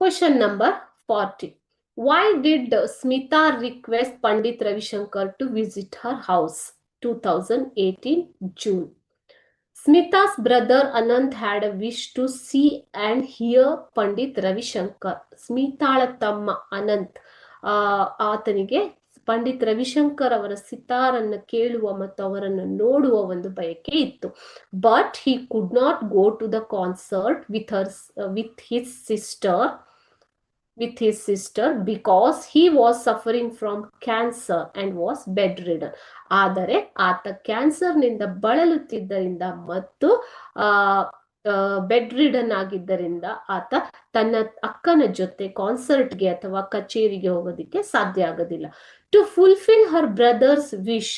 Question number 40. Why did Smita request Pandit Ravi Shankar to visit her house? 2018 June. Smita's brother Anant had a wish to see and hear Pandit Ravi Shankar. ಸ್ಮಿತಾಳ ತಮ್ಮ ಅನಂತ್ ಆತನಿಗೆ ಪಂಡಿತ್ ರವಿಶಂಕರ್ ಅವರ ಸಿತಾರನ್ನು ಕೇಳುವ ಮತ್ತು ಅವರನ್ನು ನೋಡುವ ಒಂದು ಬಯಕೆ ಇತ್ತು. But he could not go to the concert with his sister because he was suffering from cancer and was bedridden. ಆದರೆ ಆತ ಕ್ಯಾನ್ಸರ್ನಿಂದ ಬಳಲುತ್ತಿದ್ದರಿಂದ ಮತ್ತು ಬೆಡ್ ರಿಡನ್ ಆಗಿದ್ದರಿಂದ ಆತ ತನ್ನ ಅಕ್ಕನ ಜೊತೆ ಕಾನ್ಸರ್ಟ್ಗೆ ಅಥವಾ ಕಚೇರಿಗೆ ಹೋಗೋದಿಕ್ಕೆ ಸಾಧ್ಯ ಆಗೋದಿಲ್ಲ. To fulfil her brother's wish,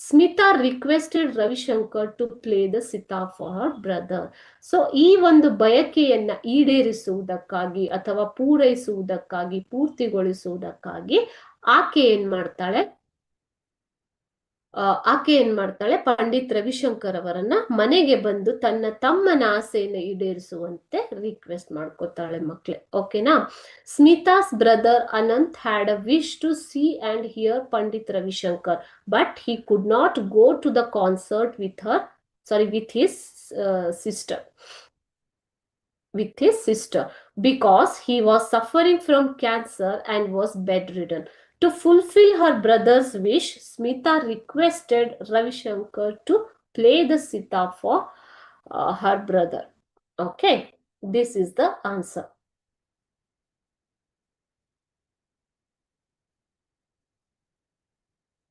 Smita requested Ravishankar to play the sitar for her brother. So ಈ ಒಂದು ಬಯಕೆಯನ್ನ ಈಡೇರಿಸುವುದಕ್ಕಾಗಿ ಅಥವಾ ಪೂರೈಸುವುದಕ್ಕಾಗಿ ಪೂರ್ತಿಗೊಳಿಸುವುದಕ್ಕಾಗಿ ಆಕೆ ಏನ್ ಮಾಡ್ತಾಳೆ ಪಂಡಿತ್ ರವಿಶಂಕರ್ ಅವರನ್ನ ಮನೆಗೆ ಬಂದು ತನ್ನ ತಮ್ಮನ ಆಸೆಯನ್ನು ಈಡೇರಿಸುವಂತೆ ರಿಕ್ವೆಸ್ಟ್ ಮಾಡ್ಕೋತಾಳೆ ಮಕ್ಳೆ. ಓಕೆನಾ? Smita's brother Ananth had a wish to see and hear Pandit Ravishankar, but he could not go to the concert with his sister because he was suffering from cancer and was bedridden. To fulfill her brother's wish, Smita requested Ravi Shankar to play the sitar for her brother. Okay, this is the answer.